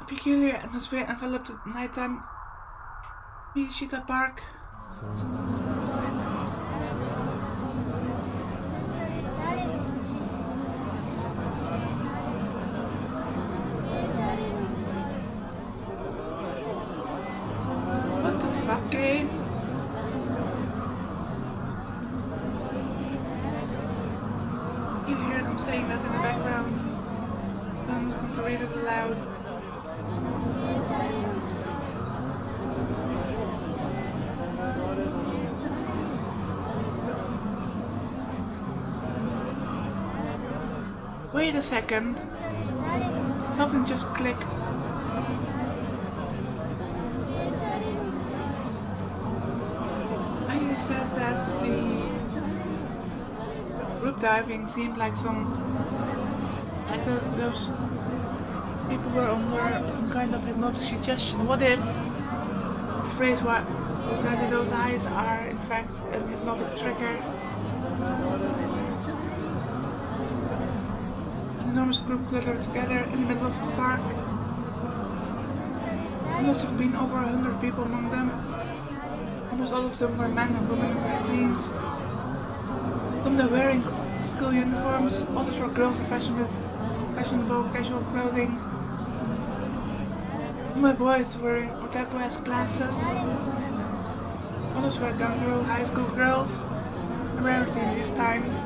peculiar atmosphere enveloped the nighttime Miyashita Park. What the fuck, game? You hear them saying that in the background. Don't come to read it aloud. Wait a second. Something just clicked. I said that the group diving seemed like those people were under some kind of hypnotic suggestion. What if the phrase "what was out those eyes" are in fact an hypnotic trigger? An enormous group cluttered together in the middle of the park. There must have been over 100 people among them. Almost all of them were men and women in their teens. Some were wearing school uniforms, others were girls in fashionable casual clothing. My boys were in otaku-esque classes. Others were ganro high school girls, a rarity in these times.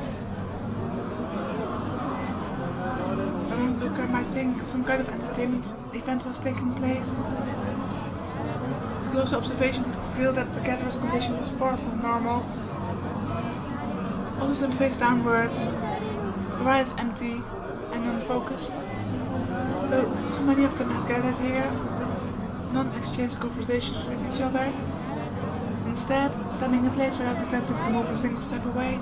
An onlooker might think some kind of entertainment event was taking place. Close observation revealed that the gatherer's condition was far from normal. All of them face downwards, their eyes empty and unfocused. Though so many of them had gathered here, none exchanged conversations with each other. Instead, standing in place without attempting to move a single step away.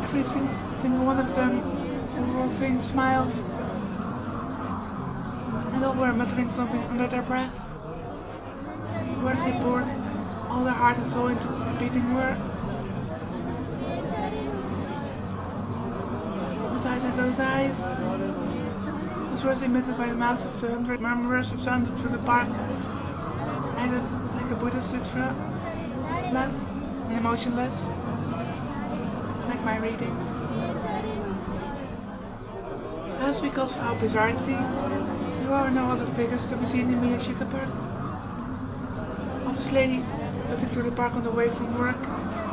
Every single one of them wore faint smiles, and all were muttering something under their breath. The words they poured all their heart and soul into repeating were, "Whose eyes are those eyes?" Those words emitted by the mouths of the 100 murmurers resounded through the park, either like a Buddhist sutra, flat and emotionless, like my reading. Perhaps because of how bizarre it seemed, there were no other figures to be seen in Miyashita Park. Office lady cutting through the park on the way from work,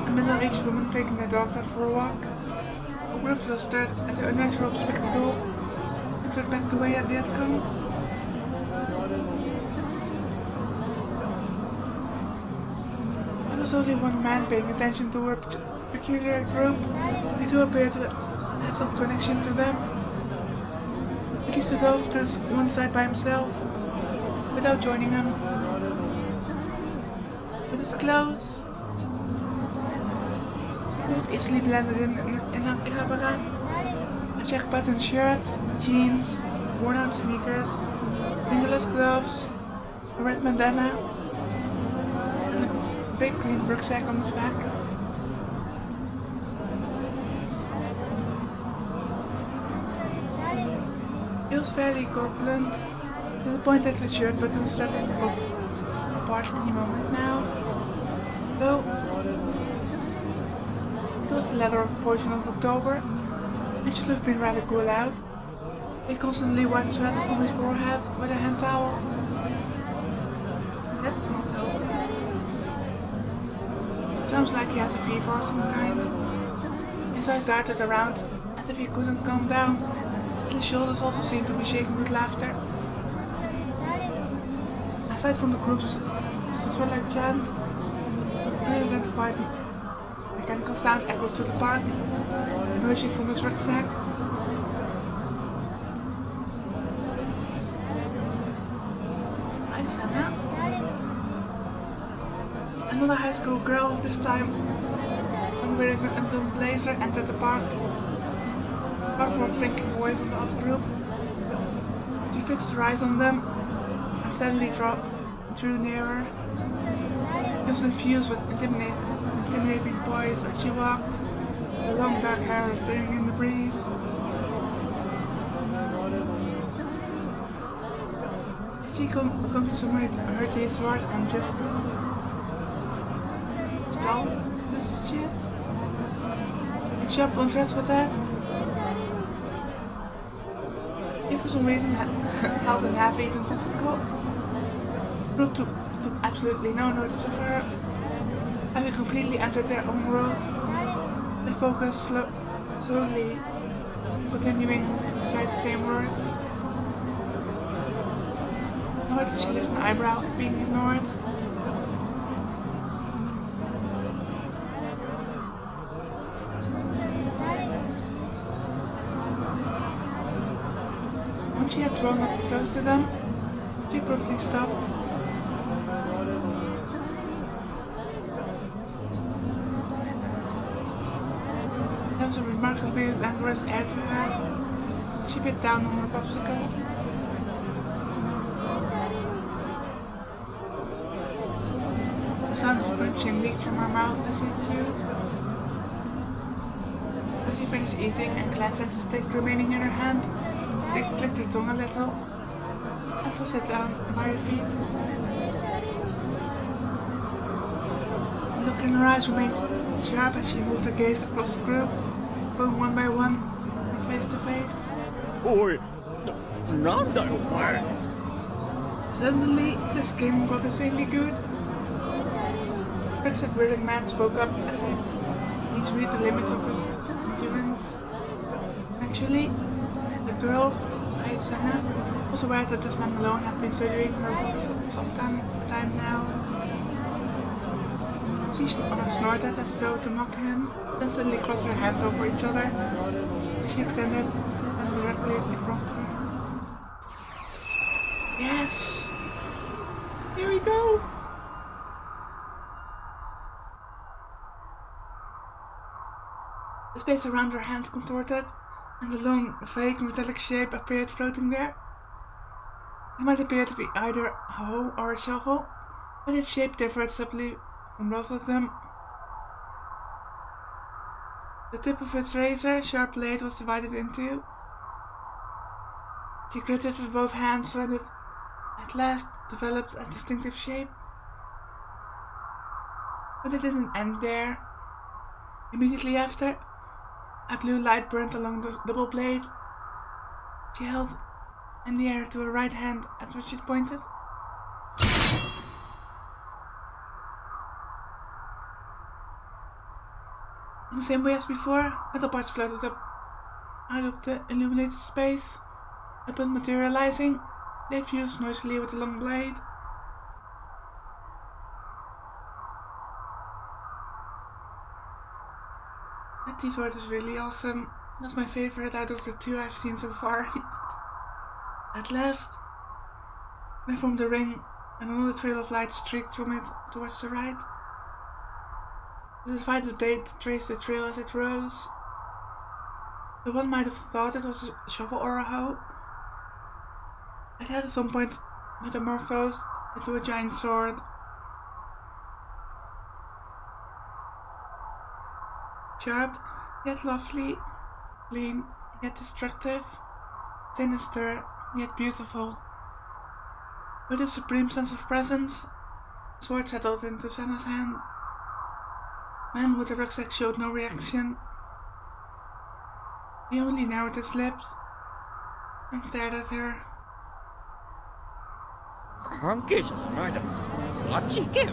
a middle-aged woman taking their dogs out for a walk, a group flustered at the unnatural spectacle, and turned back the way they had come. There was only one man paying attention to her peculiar group, and who appeared to have some connection to them. He stood off to one side by himself, without joining them. With his clothes, he could have easily blended in Akihabara. A check-button shirt, jeans, worn-out sneakers, fingerless gloves, a red bandana, and a big green rucksack on his back. He was fairly corpulent, to the point that his shirt buttons started to pop apart any moment now. Though it was the latter portion of October, it should have been rather cool out. He constantly wiped sweat from his forehead with a hand towel. That's not healthy. It sounds like he has a fever of some kind. His eyes darted around as if he couldn't calm down. His shoulders also seemed to be shaking with laughter. Aside from the group's like chant, unidentified mechanical sound echoed through the park, emerging from his rucksack. Hi, Senna. Another high school girl, this time wearing an undone blazer, entered the park. Far from shrinking away from the other group, she fixed her eyes on them and steadily drew nearer. She was infused with intimidating poise as she walked. The long dark hair stirring in the breeze. Is she going to summon her tea sword and just spell this shit? In sharp contrast with that, he for some reason held an half-eaten obstacle. The group took absolutely no notice of her. Having completely entered their own world, they focused slowly, continuing to recite the same words. Nor did she lift an eyebrow at being ignored. Once she had drawn up close to them, she abruptly stopped. There was a remarkably languorous air to her. She bit down on her popsicle. The sound of crunching leaked from her mouth as she chewed. As she finished eating and glanced at the stick remaining in her hand, she clicked her tongue a little and tossed it down by her feet. The look in her eyes remained sharp as she moved her gaze across the group, going one by one, from face to face. Oi, nanda yo omae. Suddenly, the skin got insanely good. The Brexit wearing man spoke up as if he's reached the limits of his endurance. Naturally, the girl, Aizana, was aware that this man alone had been studying her for some time now. She snorted as though to mock him, then suddenly crossed her hands over each other as she extended them directly in front of her. Yes! Here we go! The space around her hands contorted, and a long, vague metallic shape appeared floating there. It might appear to be either a hoe or a shovel, but its shape differed subtly from both of them. The tip of its razor-sharp blade was divided in two. She gripped it with both hands when it at last developed a distinctive shape. But it didn't end there. Immediately after, a blue light burned along the double blade. She held in the air to her right hand at which it pointed. In the same way as before, metal parts floated up out of the illuminated space. Upon materializing, they fused noisily with the long blade. That T-sword is really awesome. That's my favorite out of the two I've seen so far. At last, they formed a ring, and another trail of light streaked from it towards the right. The divided blade traced the trail as it rose. The one might have thought it was a shovel or a hoe. It had at some point metamorphosed into a giant sword. Sharp, yet lovely, clean, yet destructive, sinister, yet beautiful. With a supreme sense of presence, the sword settled into Senna's hand. The man with the rucksack showed no reaction. He only narrowed his lips and stared at her. 関係者じゃないだろ。あっち行けよ。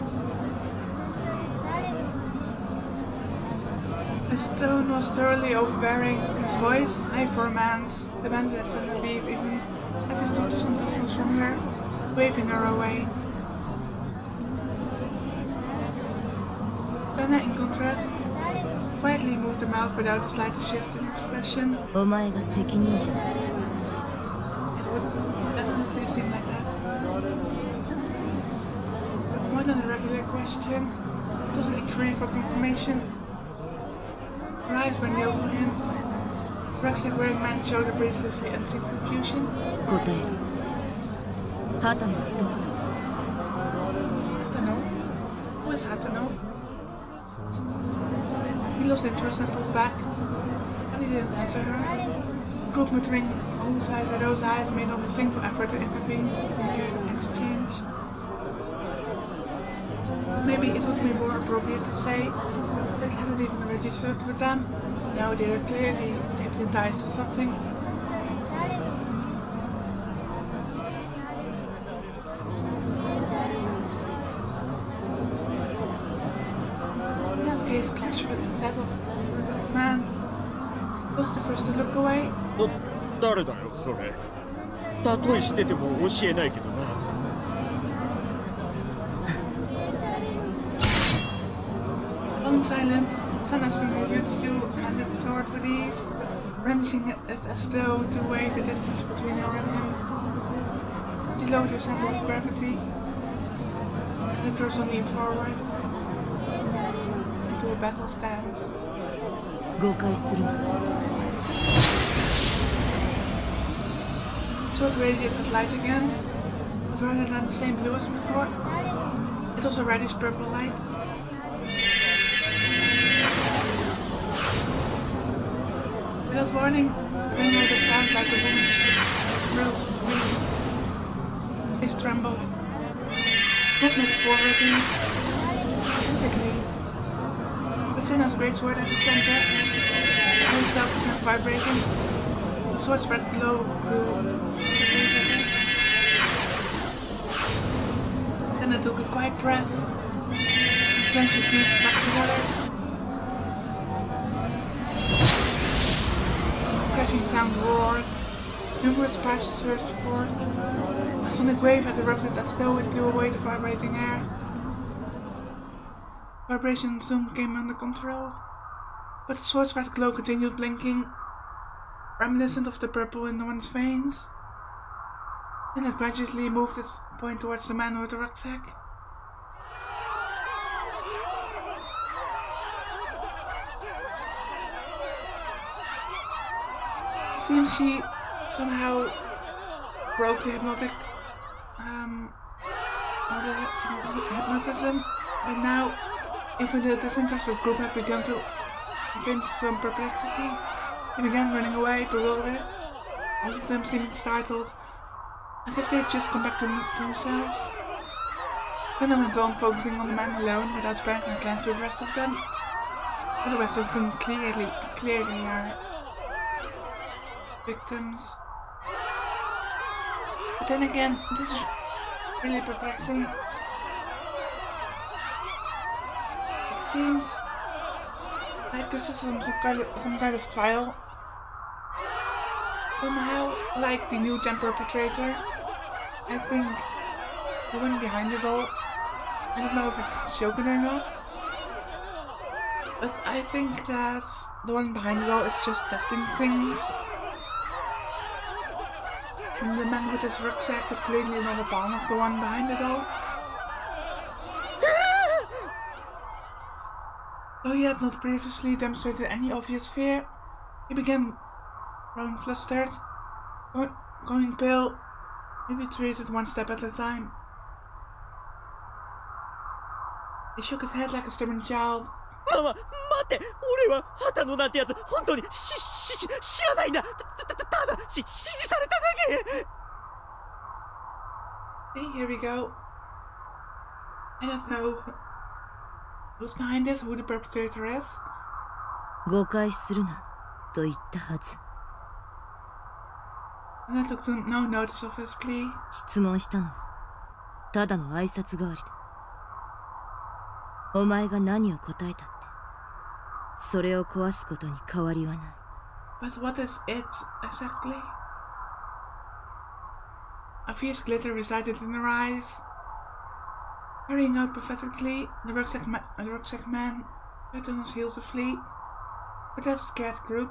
His tone was thoroughly overbearing, and his voice, high for a man's, demanded that Senna leave even as he stood some distance from her, waving her away. Senna, in contrast, quietly moved her mouth without the slightest shift in expression. お前が責任者。 It would definitely seem like that. More than a regular question, it was an inquiry for confirmation. Her eyes were nailed on him. The rucksack-wearing man showed a previously unseen confusion. 答え。畑野どこだ。 Hatano? Who is Hatano? He lost interest and pulled back, but he didn't answer her. The group muttering, "Whose eyes are those eyes?" made not a single effort to intervene in the exchange. Maybe it would be more appropriate to say that he hadn't even registered with them. Now they are clearly hypnotized or something. His gaze clashed with that of the man. He was the first to look away. 誰だよそれ。例えしてても教えないけどな。Falling silent, Sanna's removed two-handed sword with ease, brandishing it as though to weigh the distance between her and him. She lowered her center of gravity, and her torso leaned forward into a battle stance. 誤解するな。 Sword radiated light again, but rather than the same blue as before, it was a reddish purple light. Without warning, Ring made a sound like a woman's real scream. His face trembled. Not metaphorically, physically. The Sinna's greatsword at the center, and itself began vibrating. The sword's red glow grew significant. Then I took a quiet breath, clenched her teeth back together. Crashing sound roared. Numerous pipes surged forth. A sonic wave had erupted as though it blew away the vibrating air. Vibration soon came under control, but the sword's red glow continued blinking, reminiscent of the purple in the one's veins. Then it gradually moved its point towards the man with the rucksack. Seems she somehow broke the hypnotism, but now even the disinterested group had begun to evince some perplexity. They began running away, bewildered, most of them seeming startled, as if they had just come back to themselves. Then I went on, focusing on the man alone, without sparing a glance to the rest of them. For the rest of them clearly are victims. But then again, this is really perplexing. It seems like this is some kind of trial. Somehow, like the new gen perpetrator, I think the one behind it all, I don't know if it's joking or not, but I think that the one behind it all is just testing things. And the man with his rucksack is clearly not a pawn of the one behind it all. Though he had not previously demonstrated any obvious fear, he began growing flustered, going pale. He retreated one step at a time. He shook his head like a stubborn child. 待って、俺は旗野なんてやつ本当に知らないんだ。ただ指示されただけ。 Hey, here we go. I don't know who's behind this, who the perpetrator is. 誤解するなと言ったはず。 And I took no notice of his plea. 質問したのはただの挨拶代わりだ。お前が何を答えたってそれを壊すことに変わりはない。 But what is it exactly? A fierce glitter resided in her eyes. Hurrying out pathetically, the rucksack man turned on his heel to flee, but that scared group,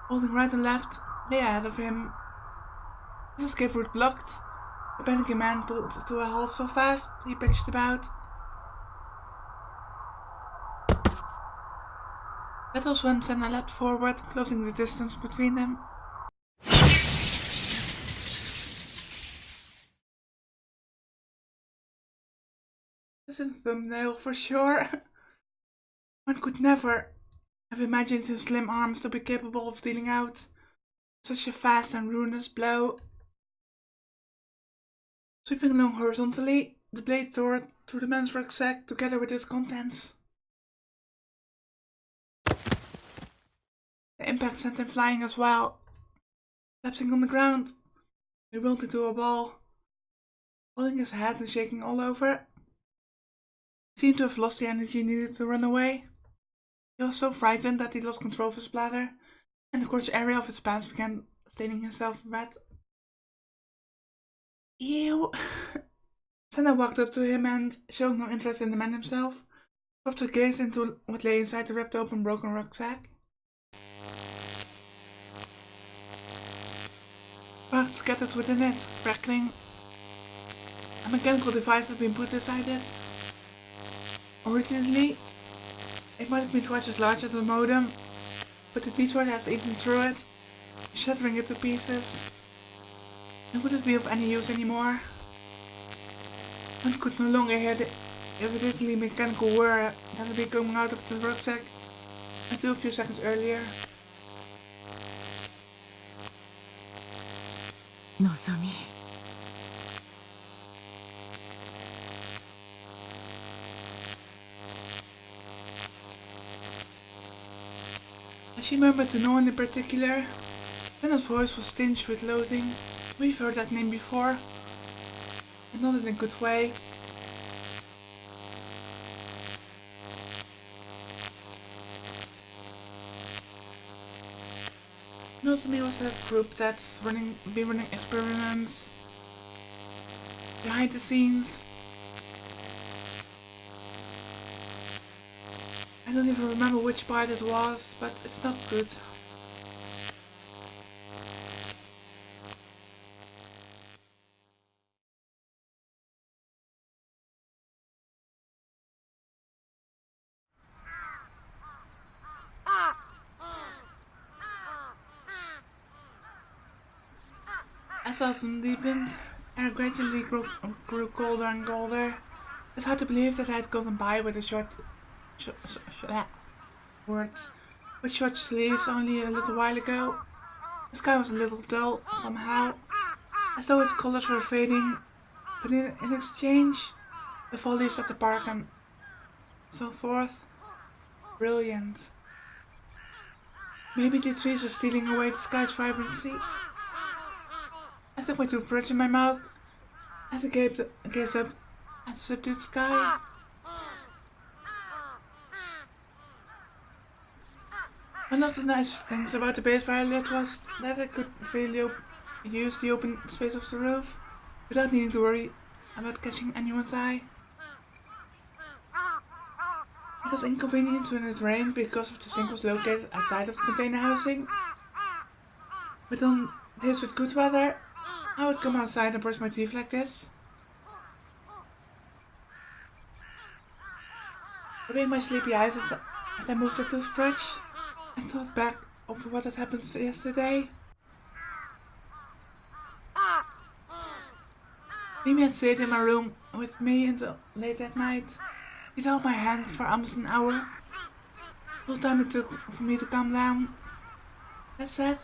holding right and left, lay ahead of him. His escape route blocked. The panicking man pulled to a halt so fast he pitched about. That was when Senna leapt forward, closing the distance between them. This is a thumbnail for sure. One could never I've imagined his slim arms to be capable of dealing out such a fast and ruinous blow. Sweeping along horizontally, the blade tore through the man's rucksack together with its contents. The impact sent him flying as well. Collapsing on the ground, he rolled into a ball, holding his head and shaking all over. He seemed to have lost the energy needed to run away. He was so frightened that he lost control of his bladder, and the crotch area of his pants began staining himself red. Ew! Senna walked up to him and, showing no interest in the man himself, dropped her gaze into what lay inside the ripped open broken rucksack. Sparks scattered within it, crackling. A mechanical device had been put inside it. Originally, it might have been twice as large as the modem, but the Detroit has eaten through it, shattering it to pieces. It wouldn't be of any use anymore. One could no longer hear the evidently mechanical whir that had been coming out of the rucksack until a few seconds earlier. Nozomi. As she murmured to no one in particular, Senna's voice was tinged with loathing. We've heard that name before, and not in a good way. Nozomi was that group that's running experiments behind the scenes. I don't even remember which part it was, but it's not good. As autumn deepened, air gradually grew colder and colder. It's hard to believe that I had gotten by with a short sleeves only a little while ago. The sky was a little dull somehow, as though its colors were fading, but in exchange, the fall leaves at the park and so forth, brilliant. Maybe the trees were stealing away the sky's vibrancy. I stuck my toothbrush in my mouth as I gazed up at the subdued sky. One of the nicest things about the base where I lived was that I could freely use the open space of the roof without needing to worry about catching anyone's eye. It was inconvenient when it rained because of the sink was located outside of the container housing. But on days with good weather, I would come outside and brush my teeth like this. Rubbing my sleepy eyes as I moved the toothbrush, I thought back over what had happened yesterday. Mimi had stayed in my room with me until late at night. She held my hand for almost an hour. The whole time it took for me to calm down. That said,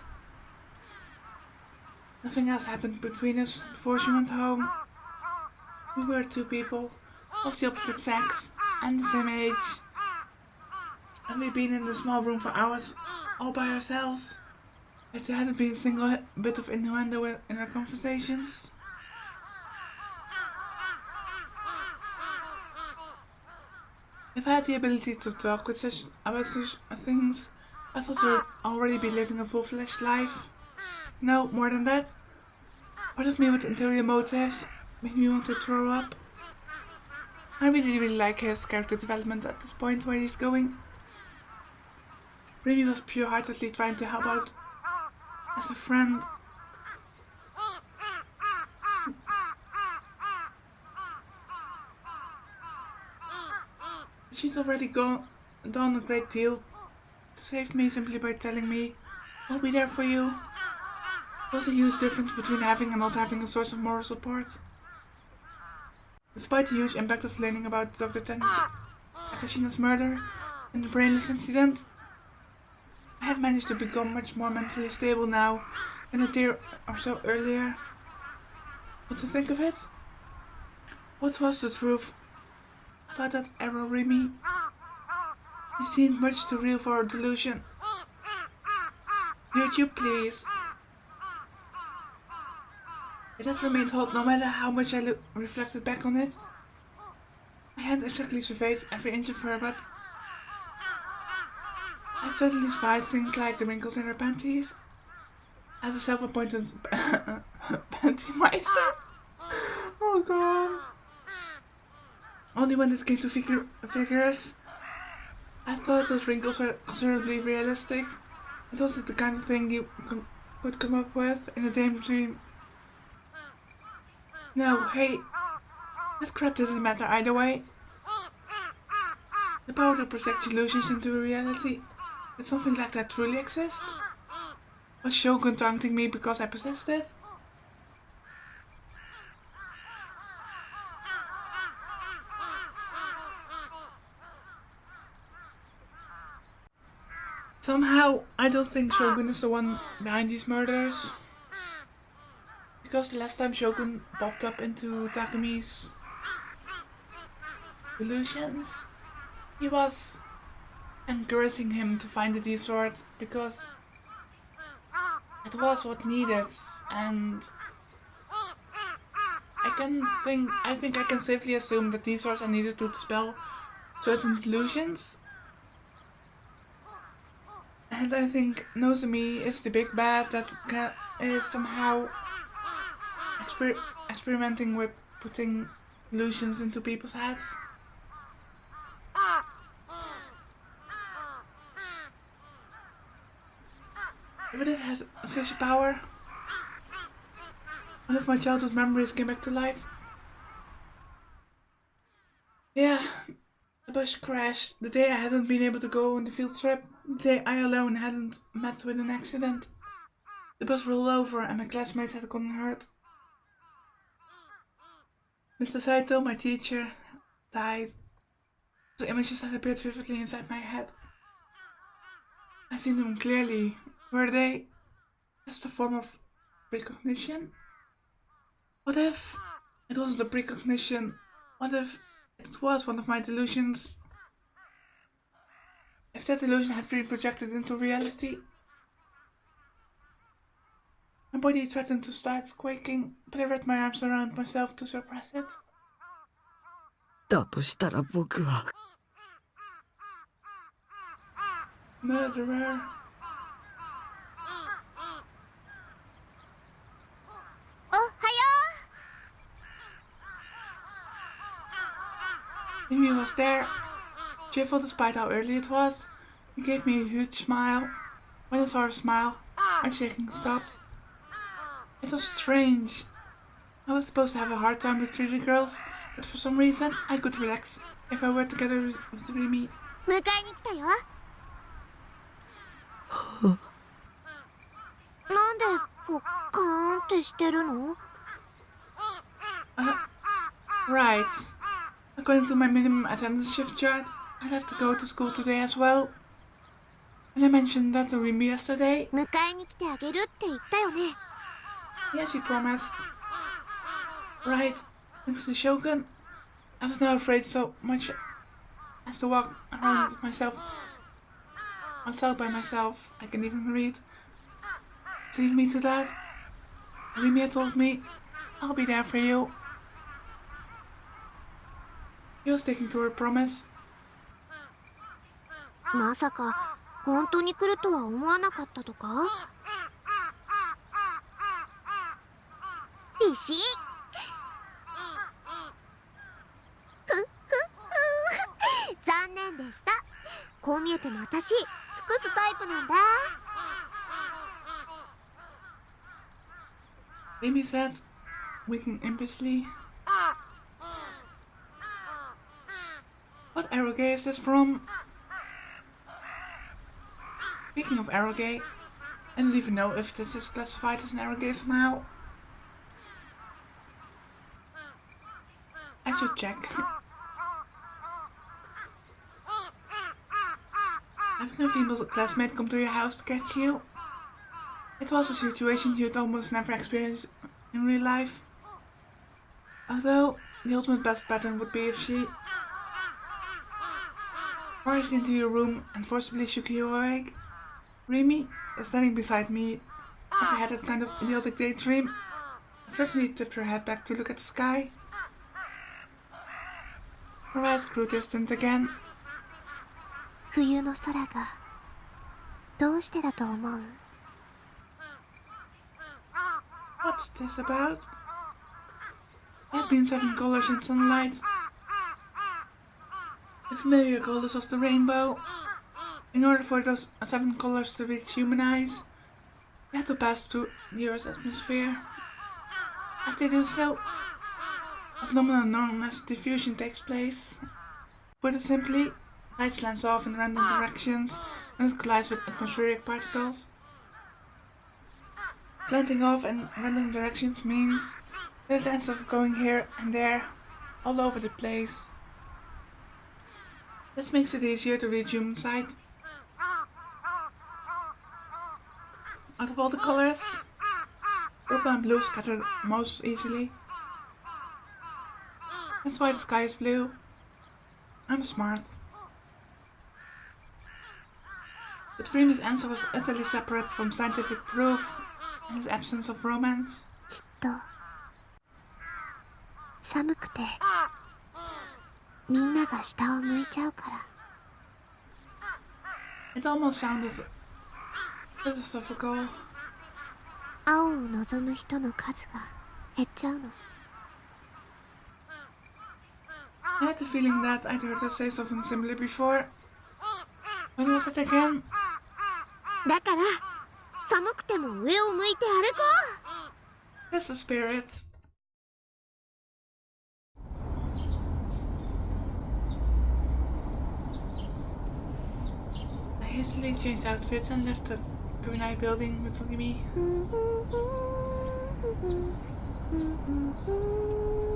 nothing else happened between us before she went home. We were two people of the opposite sex and the same age. And we'd been in the small room for hours all by ourselves. Yet there hadn't been a single bit of innuendo in our conversations. If I had the ability to talk about such things, I thought I would already be living a full-fledged life. No, more than that. Part of me with interior motives made me want to throw up. I really like his character development at this point where he's going. Remy was pure-heartedly trying to help out as a friend. She's already done a great deal to save me simply by telling me, I'll be there for you. There's a huge difference between having and not having a source of moral support. Despite the huge impact of learning about Dr. Takashina's murder and the brainless incident, I had managed to become much more mentally stable now than a year or so earlier. But to think of it, what was the truth about that arrow Remy? He seemed much too real for a delusion. YouTube, please. It has remained hot no matter how much I reflected back on it. I hadn't exactly surveyed every inch of her, but I certainly spied things like the wrinkles in her panties. As a self-appointed panty meister. Oh god. Only when it came to figures, I thought those wrinkles were considerably realistic. It wasn't the kind of thing you could come up with in a daydream. No, hey, that crap didn't matter either way. The power to project illusions into a reality. Did something like that truly exist? Was Shogun taunting me because I possessed it? Somehow, I don't think Shogun is the one behind these murders. Because the last time Shogun popped up into Takemi's illusions, he was encouraging him to find the D-sword because it was what needed, and I think I can safely assume that these swords are needed to dispel certain delusions. And I think Nozomi is the big bad that is somehow experimenting with putting illusions into people's heads. But it has such power. One of my childhood memories came back to life. Yeah, the bus crashed the day I hadn't been able to go on the field trip. The day I alone hadn't met with an accident. The bus rolled over and my classmates had gotten hurt. Mr. Saito, my teacher, died. The images that appeared vividly inside my head. I seen them clearly. Were they just a form of precognition? What if it wasn't a precognition? What if it was one of my delusions? If that illusion had been projected into reality? My body threatened to start quaking, but I wrapped my arms around myself to suppress it. だとしたら僕は Murderer. Mimi was there, cheerful despite how early it was. He gave me a huge smile. When I saw her smile, my shaking stopped. It was strange. I was supposed to have a hard time with 3D girls, but for some reason I could relax if I were together with Mimi. 迎えに来たよ。なんでポッカーンってしてるの？ Right. According to my minimum attendance shift chart, I'd have to go to school today as well. And I mentioned that to Rimi yesterday. 迎えに来てあげるって言ったよね。 Yeah, she promised. Right. Thanks to Shogun, I was not afraid so much as to walk around myself. Outside by myself. I can even read. Take me to that. Rimi told me, I'll be there for you. She was sticking to her promise. まさか本当に来るとは思わなかったとか？ビシッ。残念でした。こう見えても私尽くすタイプなんだ。Rimi said, winking impishly. What arrogate is this from? Speaking of arrogate, I don't even know if this is classified as an arrogate somehow. I should check. having a female classmate come to your house to catch you. It was a situation you'd almost never experience in real life. Although, the ultimate best pattern would be if she barged into your room and forcibly shook you awake. Remy, standing beside me as I had that kind of idiotic daydream, suddenly tipped her head back to look at the sky. Her eyes grew distant again. 冬の空がどうしてだと思う？ What's this about? There have been 7 colors in sunlight. The familiar colors of the rainbow. In order for those 7 colors to reach human eyes, they had to pass through the Earth's atmosphere. As they do so, a phenomenon known as diffusion takes place. Put it simply, light slants off in random directions and it collides with atmospheric particles. Slanting off in random directions means that it ends up going here and there, all over the place. This makes it easier to reach human sight. Out of all the colors, purple and blue scatter most easily. That's why the sky is blue. I'm smart. But Freeman's answer was utterly separate from scientific proof and his absence of romance. きっと寒くてみんなが下を向いちゃうから。 It almost sounded philosophical. 青を望む人の数が減っちゃうの。 I had the feeling that I'd heard her say something similar before. When was it again? だから寒くても上を向いて歩こう。 That's the spirit. I hastily changed outfits and left the Kurenai building with Remy.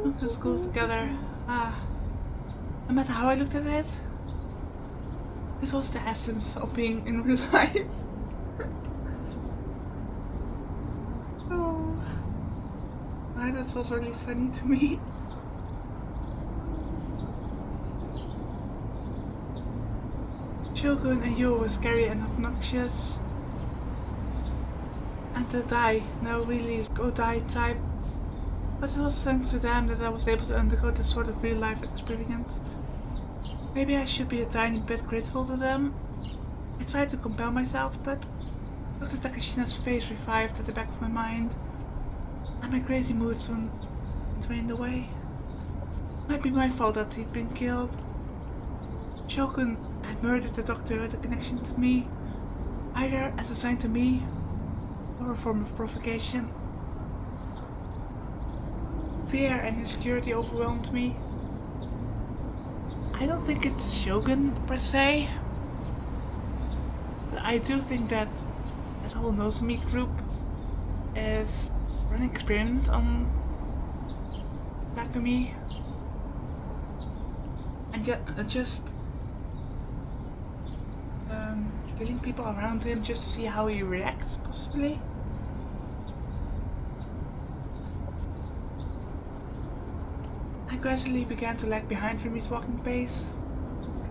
Went to school together. No matter how I looked at it, this was the essence of being in real life. Oh, why that was really funny to me. Shogun and Yo were scary and obnoxious. And the die, no really go die type. But it was thanks to them that I was able to undergo this sort of real life experience. Maybe I should be a tiny bit grateful to them. I tried to compel myself, but Dr. Takashina's face revived at the back of my mind, and my crazy mood soon drained away. It might be my fault that he'd been killed. Shogun had murdered the doctor with a connection to me, either as a sign to me or a form of provocation. Fear and insecurity overwhelmed me. I don't think it's Shogun per se, but I do think that this whole Nozomi group is running experiments on Takumi and just killing people around him just to see how he reacts, possibly. I gradually began to lag behind Remy's walking pace.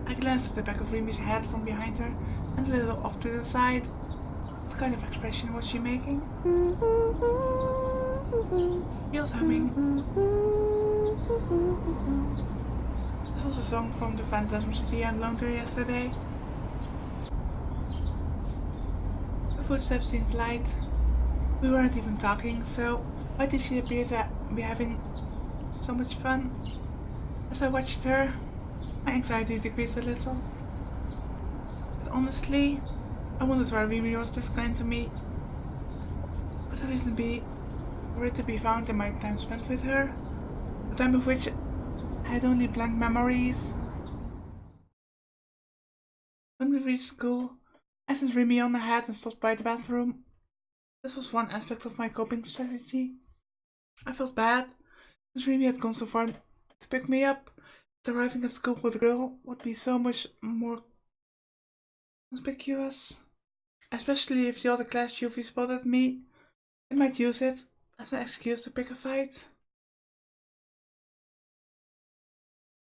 I glanced at the back of Remy's head from behind her and a little off to the side. What kind of expression was she making? She was humming. This was a song from the Phantasm City I loaned her yesterday. Her footsteps seemed light. We weren't even talking, so why did she appear to be having so much fun? As I watched her, my anxiety decreased a little. But honestly, I wondered why Remy was this kind to me. Could the reason be for it to be found in my time spent with her? A time of which I had only blank memories. When we reached school, I sent Remy on ahead and stopped by the bathroom. This was one aspect of my coping strategy. I felt bad, since Remy had gone so far to pick me up. But arriving at school with a girl would be so much more conspicuous. Especially if the other class juvie spotted me, they might use it as an excuse to pick a fight.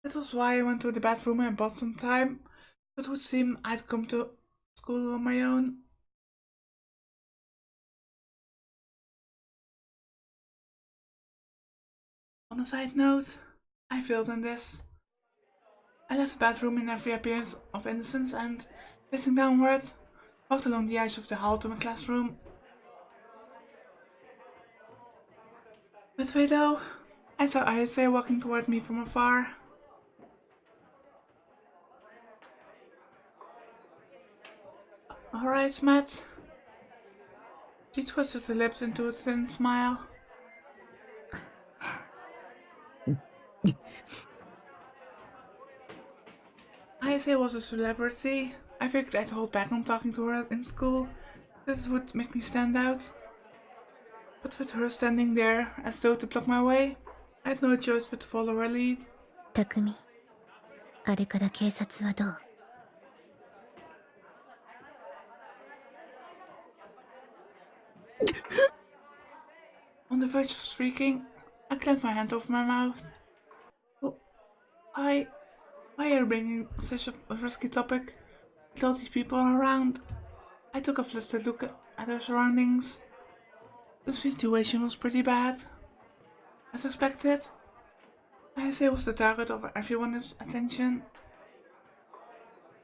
That was why I went to the bathroom and bought some time. It would seem I'd come to school on my own. On a side note, I failed in this. I left the bathroom in every appearance of innocence and, facing downward, walked along the edge of the hall to my classroom. Midway though, I saw Ayase walking toward me from afar. Alright, Matt. She twisted her lips into a thin smile. Ayase was a celebrity. I figured I'd hold back on talking to her in school, that it would make me stand out. But with her standing there as though to block my way, I had no choice but to follow her lead. 匠、あれから警察はどう？ On the verge of shrieking, I clamped my hand over my mouth. Oh, why are you bringing such a risky topic with all these people around? I took a flustered look at our surroundings. The situation was pretty bad. As expected, Ayase was the target of everyone's attention.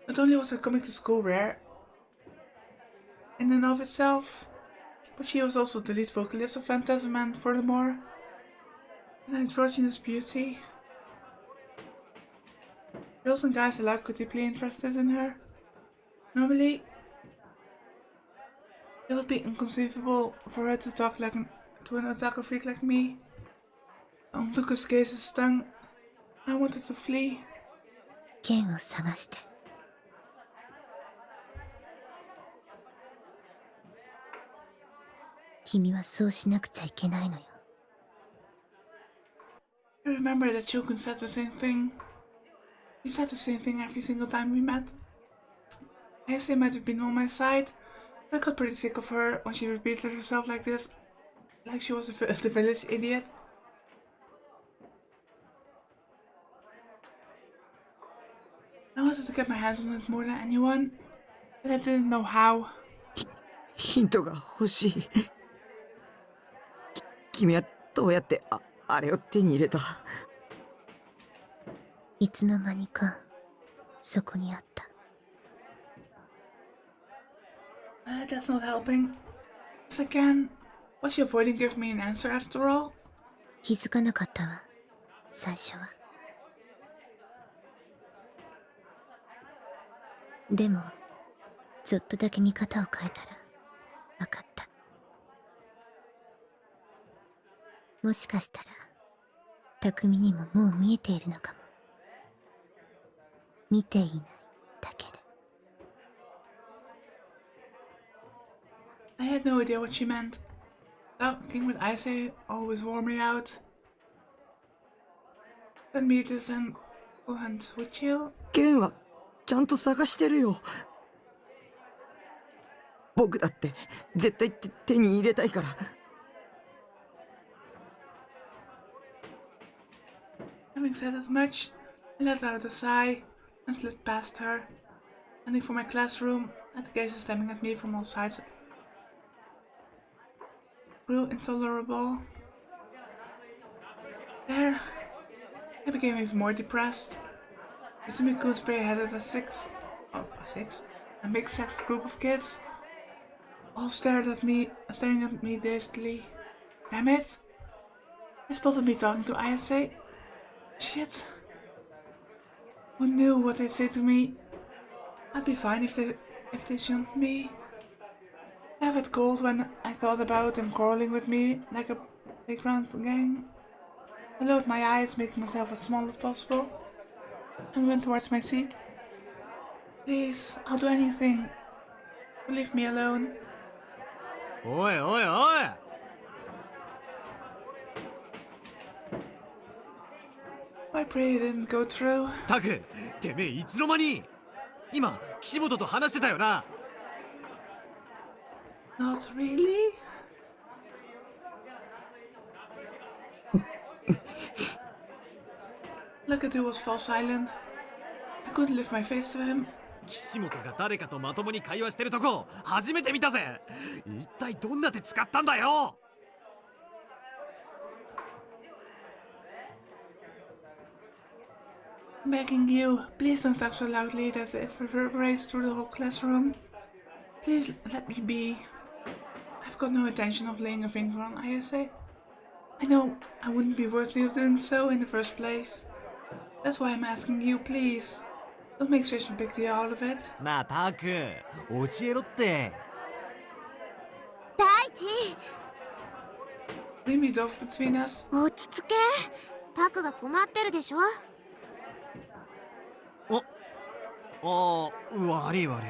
Not only was her coming to school rare in and of itself, but she was also the lead vocalist of Phantasm and, furthermore, an androgynous beauty. Girls and guys alike were deeply interested in her. Normally, it would be inconceivable for her to talk to an otaku freak like me. On Lucas' gaze stung. I wanted to flee. 剣を探して。君はそうしなくちゃいけないのよ。I remember that Shokun said the same thing. He said the same thing every single time we met. Ayase might have been on my side, but I got pretty sick of her when she repeated herself like this, like she was the village idiot. I wanted to get my hands on it more than anyone, but I didn't know how. ヒントが欲しい。君はどうやってあれを手に入れた？いつの間にかそこにあった。That's not helping. Once again, was she avoiding giving me an answer after all? 気づかなかったわ、最初は。でも、ちょっとだけ見方を変えたら分かった。もしかしたら、匠にももう見えているのかも。見ていないだけで。I had no idea what she meant. Talking with Ayase always wore me out. But meet us and go hunt with you. 剣はちゃんと探してるよ。僕だって絶対手に入れたいから。Having said as much, I let out a sigh and slid past her, heading for my classroom at the gazes staring at me from all sides. Grew intolerable. There, I became even more depressed. Yuzumi-kun spearheaded a mixed-sex group of kids. All staring at me dazedly. Damn it! They spotted me talking to Ayase. Shit. Who knew what they'd say to me? I'd be fine if they shunned me. I have it cold when I thought about them quarreling with me like a playground gang. I lowered my eyes, making myself as small as possible, and went towards my seat. Please, I'll do anything. Leave me alone. おいおいおい。I pray it didn't go through. タク、てめえいつの間に？今岸本と話してたよな。 Not really? Look at who was false silent. I couldn't lift my face to him. 岸本が誰かとまともに会話してるとこ初めて見たぜ。一体どんな手使ったんだよ。 I'm begging you, please don't talk so loudly that it reverberates through the whole classroom. Please let me be. I've got no intention of laying a finger on Ayase. I know I wouldn't be worthy of doing so in the first place. That's why I'm asking you, please. Don't make such a big deal out of it. なあタク、教えろって。大地 Leave me off between us. 落ち着け。タクが困ってるでしょ。悪い悪い。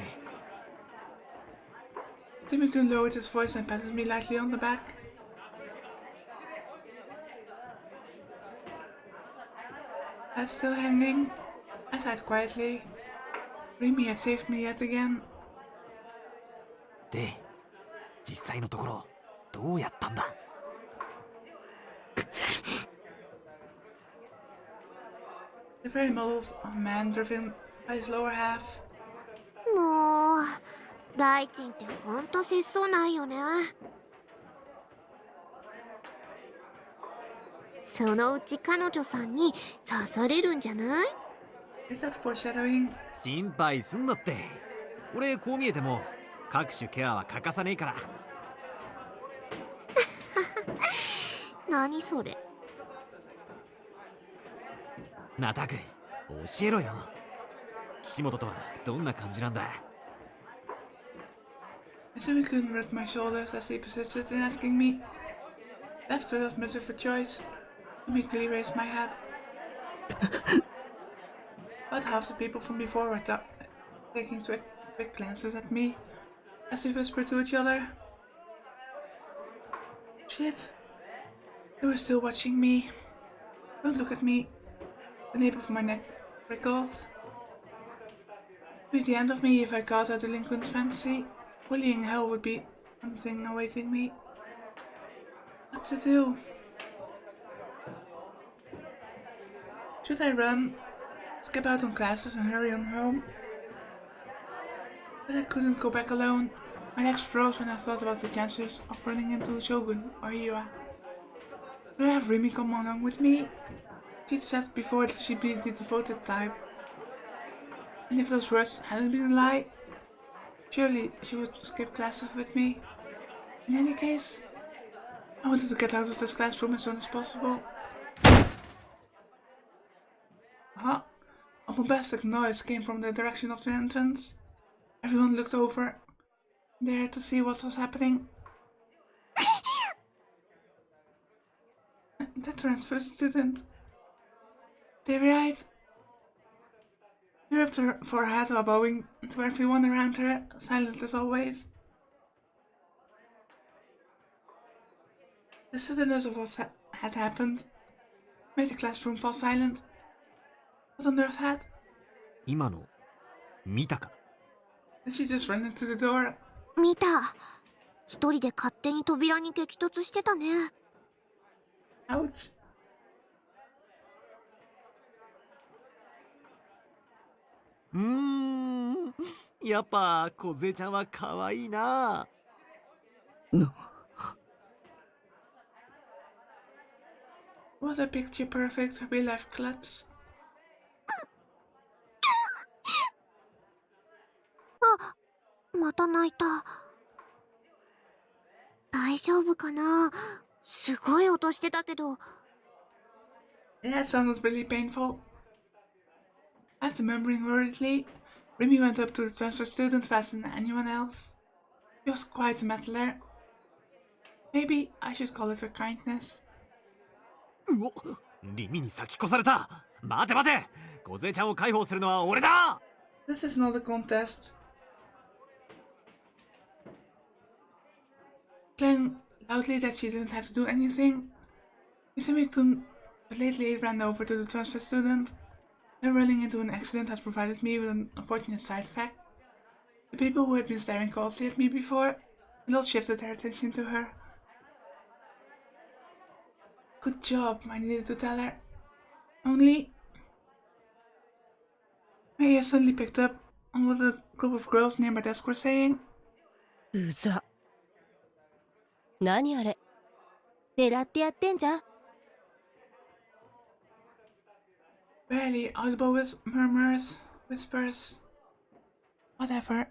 Timmy-kun lowered his voice and patted me lightly on the back. Head still hanging, I sighed quietly. Remy had saved me yet again. で、実際のところどうやったんだ。 The very models of man driven by his lower half. もう大地ってほんと節操ないよね。そのうち彼女さんに刺されるんじゃない？ Is that foreshadowing? 心配すんなって。俺こう見えても各種ケアは欠かさねえから。何それ？なあタク、教えろよ。岸本とはどんな感じなんだ。 Timmy-kun rubbed my shoulders as he persisted in asking me. Left without much of a choice, I immediately raised my head. About half the people from before were taking quick glances at me as we whispered to each other. Shit. They were still watching me. Don't look at me. The nape of my neck prickled. It would be the end of me if I caught a delinquent's fancy. Bullying hell would be something awaiting me. What to do? Should I run? Skip out on classes and hurry on home? But I couldn't go back alone. My legs froze when I thought about the chances of running into Shogun or Hira. Could I have Remy come along with me? She'd said before that she'd be the devoted type. And if those words hadn't been a lie, surely she would skip classes with me. In any case, I wanted to get out of this classroom as soon as possible. A bombastic noise came from the direction of the entrance. Everyone looked over, there to see what was happening. The transfer student. Teary-eyed. She rubbed her forehead while bowing to everyone around her, silent as always. The suddenness of what had happened made the classroom fall silent. What on earth had? 今の見たか。 Did she just run into the door? 見た。一人で勝手に扉に激突してたね。Ouch. やっぱ梢ちゃんは可愛いな。What a picture perfect real life klutz. また泣いた。大丈夫かな？すごい音してたけど。Yeah, it sounded really painful. After murmuring worriedly, Remy went up to the transfer student faster than anyone else. She was quite a meddler. Maybe I should call it her kindness. うお、リミに先越された。待て待て、梢ちゃんを解放するのは俺だ。 This is not a contest. Declaring loudly that she didn't have to do anything, Izumi-kun belatedly ran over to the transfer student. And running into an accident has provided me with an unfortunate side effect. The people who had been staring coldly at me before all shifted their attention to her. Good job, I needed to tell her. Only... my ears suddenly picked up on what a group of girls near my desk were saying. うざ。何あれ。狙ってやってんじゃん。Barely audible murmurs, whispers, whatever.